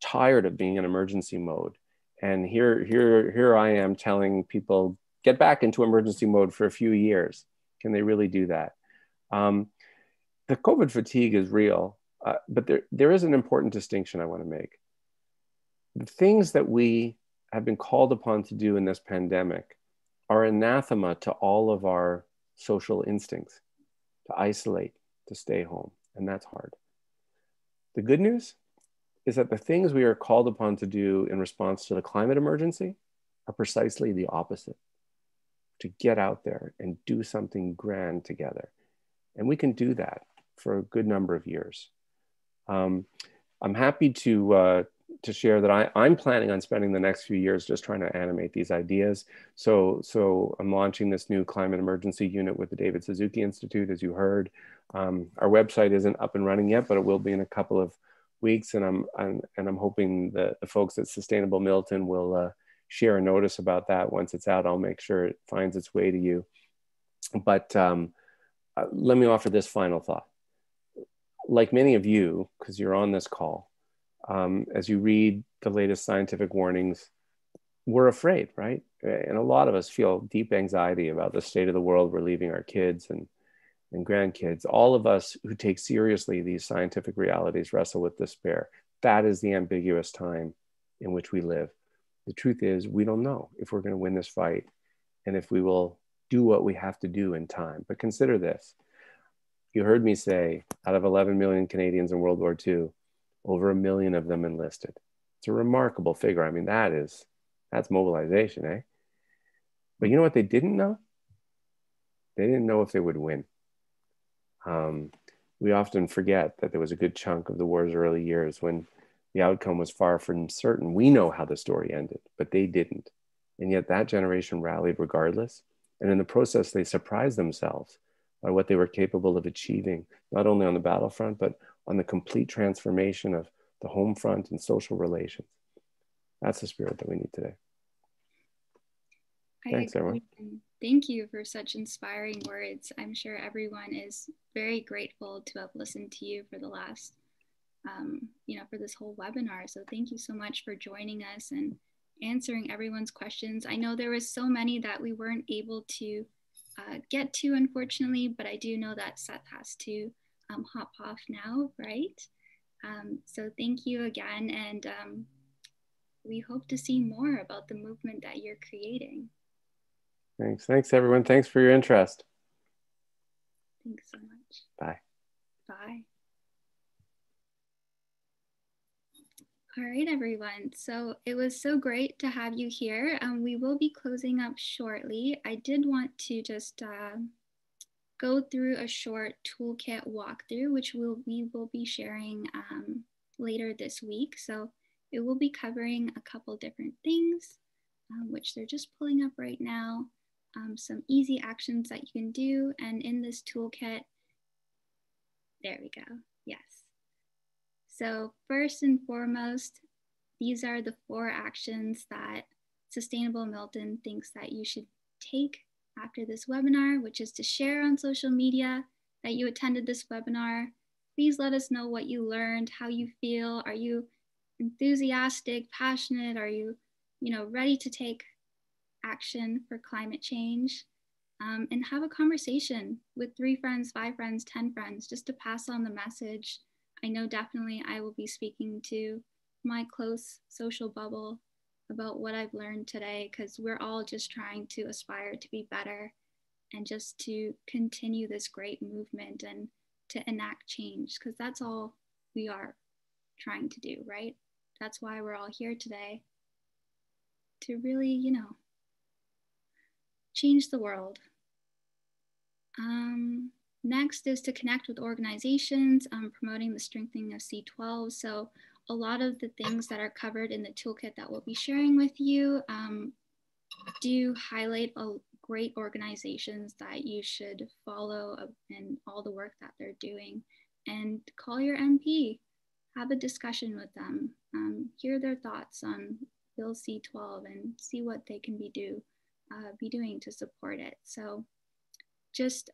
tired of being in emergency mode, and here I am telling people, get back into emergency mode for a few years. Can they really do that? The COVID fatigue is real, but there is an important distinction I want to make. The things that we have been called upon to do in this pandemic are anathema to all of our social instincts, to isolate, to stay home, and that's hard. The good news is that the things we are called upon to do in response to the climate emergency are precisely the opposite, to get out there and do something grand together. And we can do that for a good number of years. I'm happy to share that I'm planning on spending the next few years just trying to animate these ideas. So I'm launching this new climate emergency unit with the David Suzuki Institute, as you heard. Our website isn't up and running yet, but it will be in a couple of weeks. And I'm hoping that the folks at Sustainable Milton will share a notice about that. Once it's out, I'll make sure it finds its way to you. But let me offer this final thought. Like many of you, because you're on this call, as you read the latest scientific warnings, we're afraid, right? And a lot of us feel deep anxiety about the state of the world we're leaving our kids and grandkids. All of us who take seriously these scientific realities wrestle with despair. That is the ambiguous time in which we live. The truth is, we don't know if we're going to win this fight and if we will do what we have to do in time. But consider this. You heard me say, out of 11 million Canadians in World War II, over 1 million of them enlisted. It's a remarkable figure. I mean, that's mobilization, eh? But you know what they didn't know? They didn't know if they would win. We often forget that there was a good chunk of the war's early years when the outcome was far from certain. We know how the story ended, but they didn't. And yet that generation rallied regardless. And in the process, they surprised themselves by what they were capable of achieving, not only on the battlefront, but on the complete transformation of the home front and social relations. That's the spirit that we need today. Thanks, everyone. Thank you for such inspiring words. I'm sure everyone is very grateful to have listened to you for the last, for this whole webinar. So thank you so much for joining us and answering everyone's questions. I know there was so many that we weren't able to get to, unfortunately, but I do know that Seth has to hop off now, right? So thank you again, and we hope to see more about the movement that you're creating. Thanks everyone. Thanks for your interest. Thanks so much. Bye. Bye. All right, everyone. So it was so great to have you here. We will be closing up shortly. I did want to just go through a short toolkit walkthrough, which we will be sharing later this week. So it will be covering a couple different things, which they're just pulling up right now. Some easy actions that you can do. And in this toolkit, there we go. Yes. So first and foremost, these are the 4 actions that Sustainable Milton thinks that you should take after this webinar, which is to share on social media that you attended this webinar. Please let us know what you learned, how you feel. Are you enthusiastic, passionate? Are you, ready to take action for climate change? And have a conversation with 3 friends, 5 friends, 10 friends, just to pass on the message. I know definitely I will be speaking to my close social bubble about what I've learned today, because we're all just trying to aspire to be better and just to continue this great movement and to enact change, because that's all we are trying to do, right? That's why we're all here today, to really, change the world. Next is to connect with organizations, promoting the strengthening of C-12. So a lot of the things that are covered in the toolkit that we'll be sharing with you do highlight great organizations that you should follow in all the work that they're doing. And call your MP, have a discussion with them, hear their thoughts on Bill C-12 and see what they can be doing to support it. So just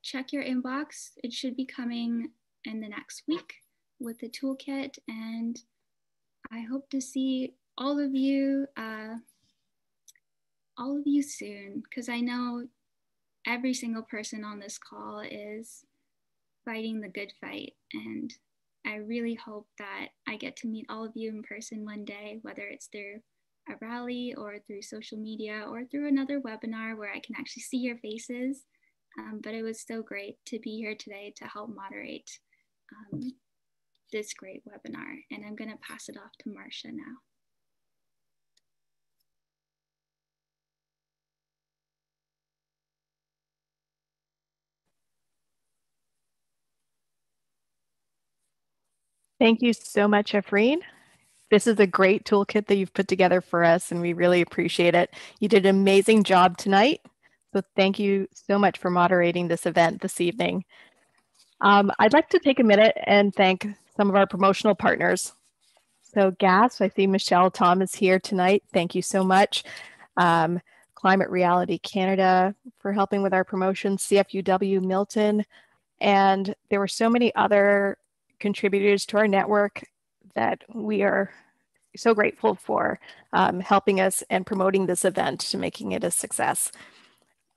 check your inbox. It should be coming in the next week with the toolkit, and I hope to see all of you soon, because I know every single person on this call is fighting the good fight, and I really hope that I get to meet all of you in person one day, whether it's through a rally or through social media or through another webinar where I can actually see your faces. But it was so great to be here today to help moderate this great webinar. And I'm going to pass it off to Marcia now. Thank you so much, Efreen. This is a great toolkit that you've put together for us, and we really appreciate it. You did an amazing job tonight. So thank you so much for moderating this event this evening. I'd like to take a minute and thank some of our promotional partners. So GAS, I see Michelle Thomas here tonight. Thank you so much. Climate Reality Canada for helping with our promotion, CFUW Milton, and there were so many other contributors to our network that we are so grateful for helping us and promoting this event to making it a success.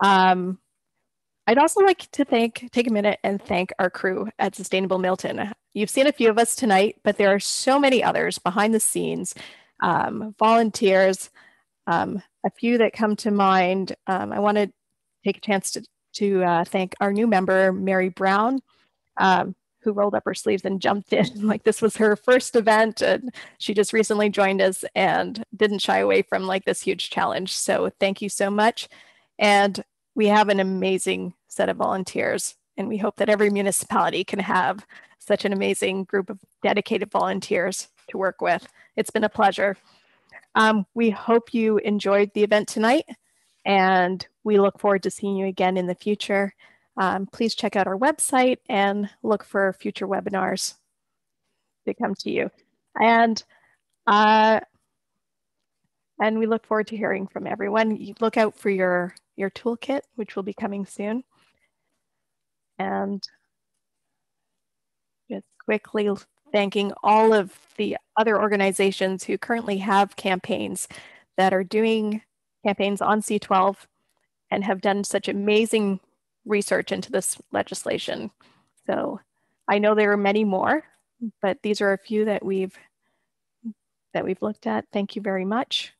I'd also like to take a minute and thank our crew at Sustainable Milton. You've seen a few of us tonight, but there are so many others behind the scenes, volunteers, a few that come to mind. I want to take a chance to thank our new member, Mary Brown, who rolled up her sleeves and jumped in. Like this was her first event, and she just recently joined us and didn't shy away from like this huge challenge. So thank you so much. And we have an amazing set of volunteers, and we hope that every municipality can have such an amazing group of dedicated volunteers to work with. It's been a pleasure. We hope you enjoyed the event tonight, and we look forward to seeing you again in the future. Please check out our website and look for future webinars to come to you. And we look forward to hearing from everyone. You look out for your toolkit, which will be coming soon. And just quickly thanking all of the other organizations who currently have campaigns that are doing campaigns on C-12 and have done such amazing research into this legislation. So I know there are many more, but these are a few that we've looked at. Thank you very much.